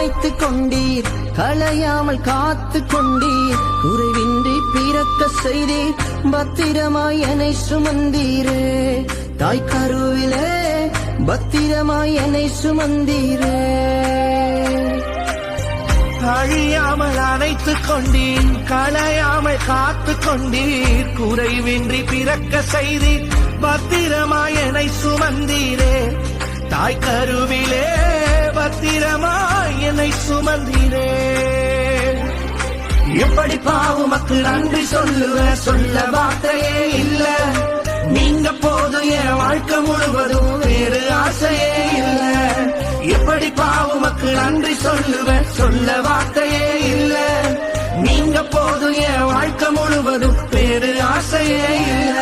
அணைத்துக் கொண்டீர், களையாமல் காத்து கொண்டீர், குறைவின்றி பிறக்க செய்தீர், பத்திரமாய் என்னை சுமந்தீரே. தாய் கருவிலே பத்திரமாய் என்னை சுமந்தீரே. அழியாமல் அணைத்துக் கொண்டீர், களையாமல் காத்து கொண்டீர், குறைவின்றி பிறக்க செய்தீர், பத்திரமாய் என்னை சுமந்தீரே. தாய் கருவிலே பத்திரமாய் என்னை சுமந்தீரே. எப்படி பாவுமக்கு நன்றி சொல்லுவேன், சொல்ல வார்த்தையே இல்ல. நீங்க போதும் என் வாழ்க்கை முழுவதும், வேறு ஆசையே இல்ல. எப்படி பாவுமக்கு நன்றி சொல்லுவேன், சொல்ல வார்த்தையே இல்ல. நீங்க போதும் என் வாழ்க்கை முழுவதும், வேறு ஆசையே இல்ல.